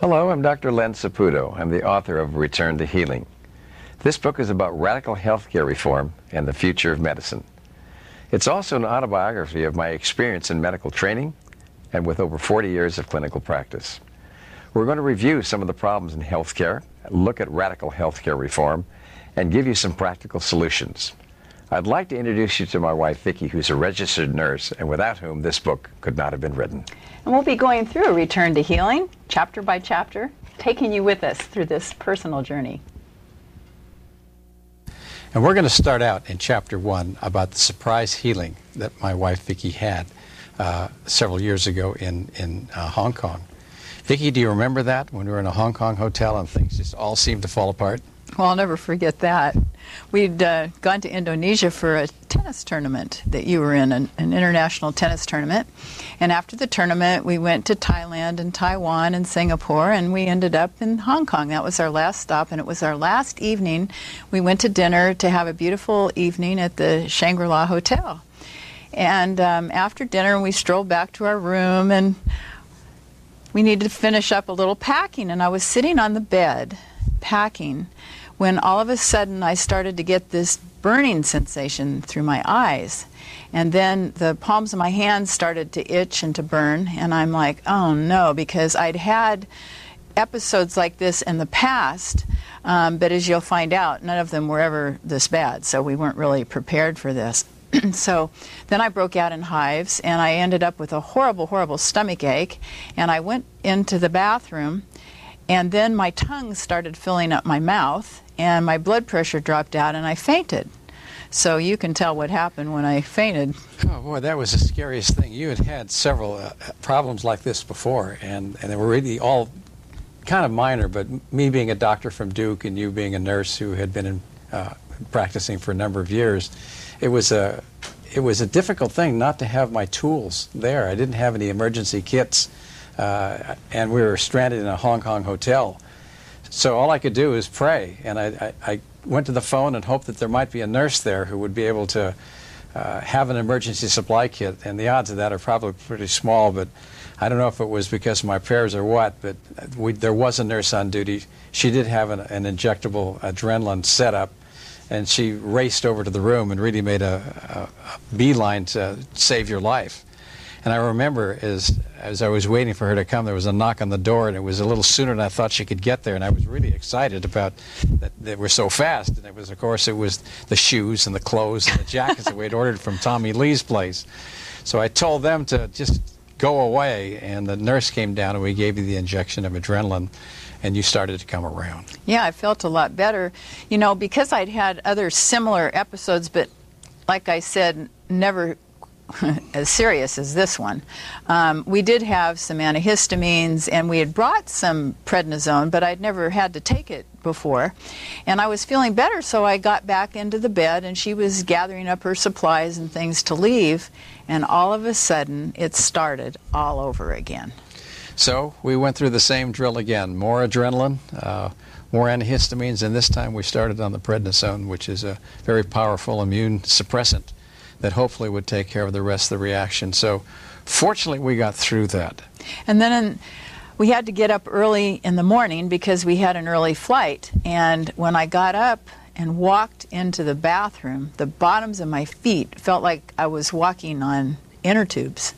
Hello, I'm Dr. Len Saputo. I'm the author of Return to Healing. This book is about radical healthcare reform and the future of medicine. It's also an autobiography of my experience in medical training and with over 40 years of clinical practice. We're going to review some of the problems in healthcare, look at radical healthcare reform, and give you some practical solutions. I'd like to introduce you to my wife, Vicki, who's a registered nurse, and without whom this book could not have been written. And we'll be going through a Return to Healing, chapter by chapter, taking you with us through this personal journey. And we're going to start out in chapter 1 about the surprise healing that my wife, Vicki, had several years ago in Hong Kong. Vicki, do you remember that, when we were in a Hong Kong hotel and things just all seemed to fall apart? Well, I'll never forget that. We'd gone to Indonesia for a tennis tournament that you were in, an international tennis tournament. And after the tournament, we went to Thailand and Taiwan and Singapore, and we ended up in Hong Kong. That was our last stop, and it was our last evening. We went to dinner to have a beautiful evening at the Shangri-La Hotel. And after dinner, we strolled back to our room, and we needed to finish up a little packing. And I was sitting on the bed packing when all of a sudden I started to get this burning sensation through my eyes. And then the palms of my hands started to itch and to burn, and I'm like, oh no, because I'd had episodes like this in the past, but as you'll find out, none of them were ever this bad, so we weren't really prepared for this. So then I broke out in hives, and I ended up with a horrible, horrible stomach ache, and I went into the bathroom, and then my tongue started filling up my mouth, and my blood pressure dropped out, and I fainted. So you can tell what happened when I fainted. Oh boy, that was the scariest thing. You had had several problems like this before, and they were really all kind of minor, but me being a doctor from Duke and you being a nurse who had been practicing for a number of years, it was a difficult thing not to have my tools there. I didn't have any emergency kits, and we were stranded in a Hong Kong hotel. So all I could do is pray, and I went to the phone and hoped that there might be a nurse there who would be able to have an emergency supply kit, and the odds of that are probably pretty small, but I don't know if it was because of my prayers or what, but there was a nurse on duty. She did have an injectable adrenaline setup, and she raced over to the room and really made a beeline to save your life. And I remember as I was waiting for her to come, there was a knock on the door, and it was a little sooner than I thought she could get there, and I was really excited about that they were so fast. And it was, of course, it was the shoes and the clothes and the jackets that we had ordered from Tommy Lee's place. So I told them to just go away, and the nurse came down, and we gave you the injection of adrenaline, and you started to come around. Yeah, I felt a lot better, you know, because I'd had other similar episodes, but like I said, never as serious as this one. We did have some antihistamines, and we had brought some prednisone, but I'd never had to take it before. And I was feeling better, so I got back into the bed, and she was gathering up her supplies and things to leave, and all of a sudden it started all over again. So we went through the same drill again. More adrenaline, more antihistamines, and this time we started on the prednisone, which is a very powerful immune suppressant that hopefully would take care of the rest of the reaction. So fortunately we got through that. And then we had to get up early in the morning because we had an early flight. And when I got up and walked into the bathroom, the bottoms of my feet felt like I was walking on inner tubes.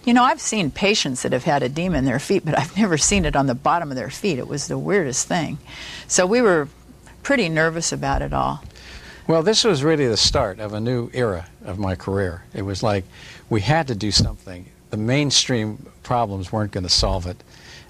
You know, I've seen patients that have had edema in their feet, but I've never seen it on the bottom of their feet. It was the weirdest thing. So we were pretty nervous about it all. Well, this was really the start of a new era of my career. It was like we had to do something. The mainstream problems weren't going to solve it.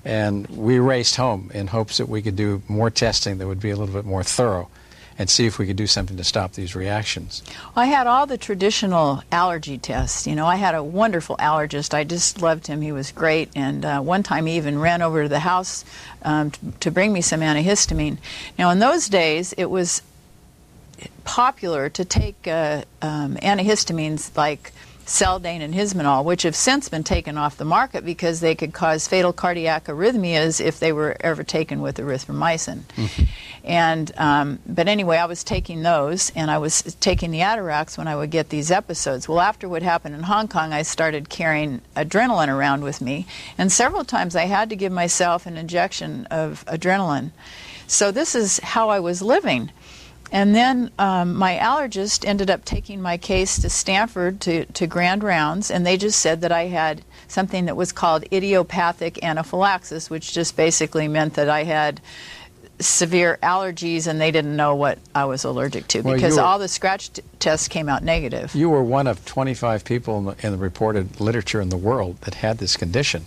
And we raced home in hopes that we could do more testing that would be a little bit more thorough and see if we could do something to stop these reactions. I had all the traditional allergy tests. You know, I had a wonderful allergist. I just loved him. He was great. And one time he even ran over to the house to bring me some antihistamine. Now, in those days, it was popular to take antihistamines like Seldane and Hismanol, which have since been taken off the market because they could cause fatal cardiac arrhythmias if they were ever taken with erythromycin. And but anyway, I was taking those, and I was taking the Atarax when I would get these episodes. Well, after what happened in Hong Kong, I started carrying adrenaline around with me, and several times I had to give myself an injection of adrenaline. So this is how I was living. And then my allergist ended up taking my case to Stanford to Grand Rounds, and they just said that I had something that was called idiopathic anaphylaxis, which just basically meant that I had severe allergies and they didn't know what I was allergic to, because all the scratch tests came out negative. You were one of 25 people in the reported literature in the world that had this condition.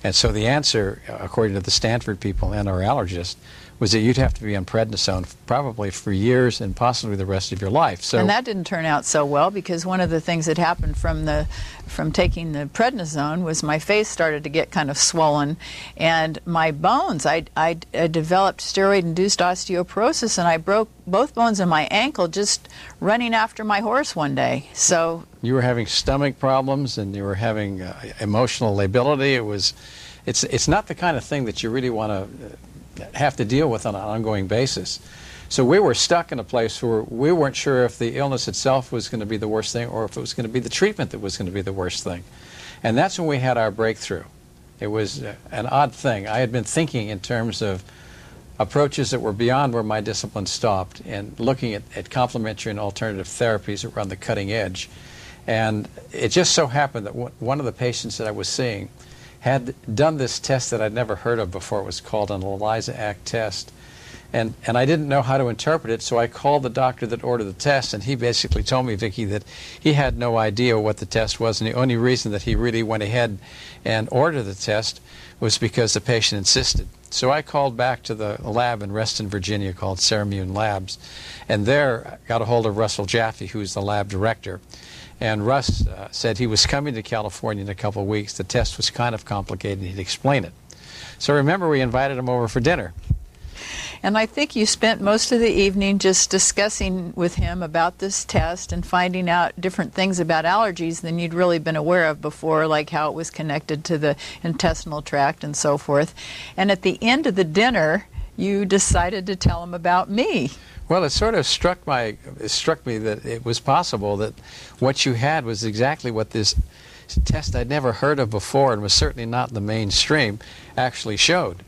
And so the answer, according to the Stanford people and our allergist, was that you'd have to be on prednisone probably for years and possibly the rest of your life. So, and that didn't turn out so well, because one of the things that happened from taking the prednisone was my face started to get kind of swollen, and my bones, I developed steroid-induced osteoporosis, and I broke both bones in my ankle just running after my horse one day. So you were having stomach problems, and you were having emotional lability. It's not the kind of thing that you really want to have to deal with on an ongoing basis. So we were stuck in a place where we weren't sure if the illness itself was going to be the worst thing or if it was going to be the treatment that was going to be the worst thing. And that's when we had our breakthrough. It was an odd thing. I had been thinking in terms of approaches that were beyond where my discipline stopped and looking at complementary and alternative therapies that were on the cutting edge. And it just so happened that one of the patients that I was seeing had done this test that I'd never heard of before. It was called an ELISA-ACT test. And I didn't know how to interpret it, so I called the doctor that ordered the test, and he basically told me, Vicki, that he had no idea what the test was, and the only reason that he really went ahead and ordered the test was because the patient insisted. So I called back to the lab in Reston, Virginia, called Ceramune Labs, and there I got a hold of Russell Jaffe, who's the lab director. And Russ said he was coming to California in a couple of weeks. The test was kind of complicated, and he'd explain it. So remember, we invited him over for dinner. And I think you spent most of the evening just discussing with him about this test and finding out different things about allergies than you'd really been aware of before, like how it was connected to the intestinal tract and so forth. And at the end of the dinner, you decided to tell him about me. Well, it sort of struck me that it was possible that what you had was exactly what this test I'd never heard of before and was certainly not in the mainstream actually showed.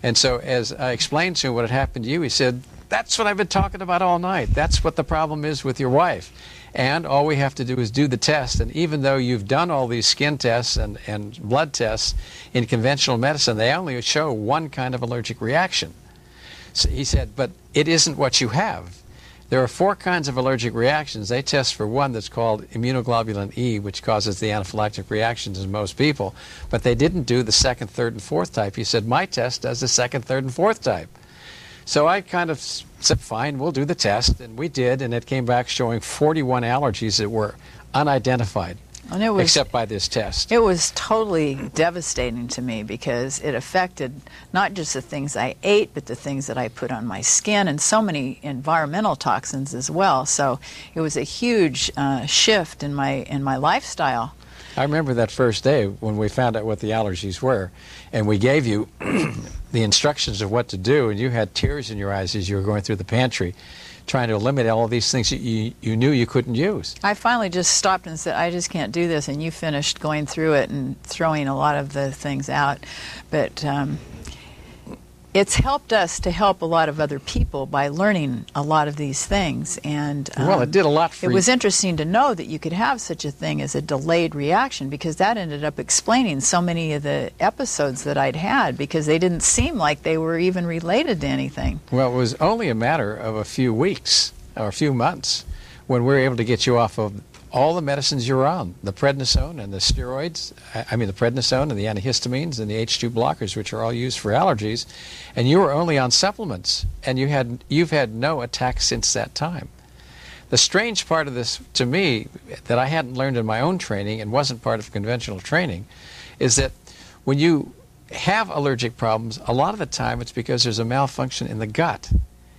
And so as I explained to him what had happened to you, he said, "That's what I've been talking about all night. That's what the problem is with your wife. And all we have to do is do the test. And even though you've done all these skin tests and blood tests in conventional medicine, they only show one kind of allergic reaction." So he said, "But it isn't what you have. There are 4 kinds of allergic reactions. They test for one that's called immunoglobulin E, which causes the anaphylactic reactions in most people. But they didn't do the 2nd, 3rd, and 4th type." He said, "My test does the 2nd, 3rd, and 4th type." So I kind of said, "Fine, we'll do the test." And we did, and it came back showing 41 allergies that were unidentified. And it was, except by this test. It was totally devastating to me because it affected not just the things I ate, but the things that I put on my skin and so many environmental toxins as well. So it was a huge shift in my lifestyle. I remember that first day when we found out what the allergies were, and we gave you the instructions of what to do, and you had tears in your eyes as you were going through the pantry, trying to eliminate all of these things that you knew you couldn't use. I finally just stopped and said, "I just can't do this," and you finished going through it and throwing a lot of the things out. But it's helped us to help a lot of other people by learning a lot of these things. And well, it did a lot for you. It was interesting to know that you could have such a thing as a delayed reaction, because that ended up explaining so many of the episodes that I'd had, because they didn't seem like they were even related to anything. Well, it was only a matter of a few weeks or a few months when we were able to get you off of all the medicines you're on, the prednisone and the steroids, the prednisone and the antihistamines and the H2 blockers, which are all used for allergies, and you were only on supplements, and you've had no attacks since that time. The strange part of this, to me, that I hadn't learned in my own training and wasn't part of conventional training, is that when you have allergic problems, a lot of the time it's because there's a malfunction in the gut.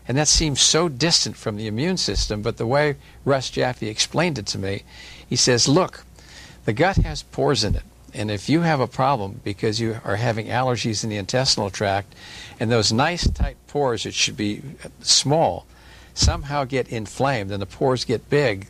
And that seems so distant from the immune system, but the way Russ Jaffe explained it to me, he says, "Look, The gut has pores in it. And if you have a problem because you are having allergies in the intestinal tract, and those nice tight pores that should be small somehow get inflamed and the pores get big,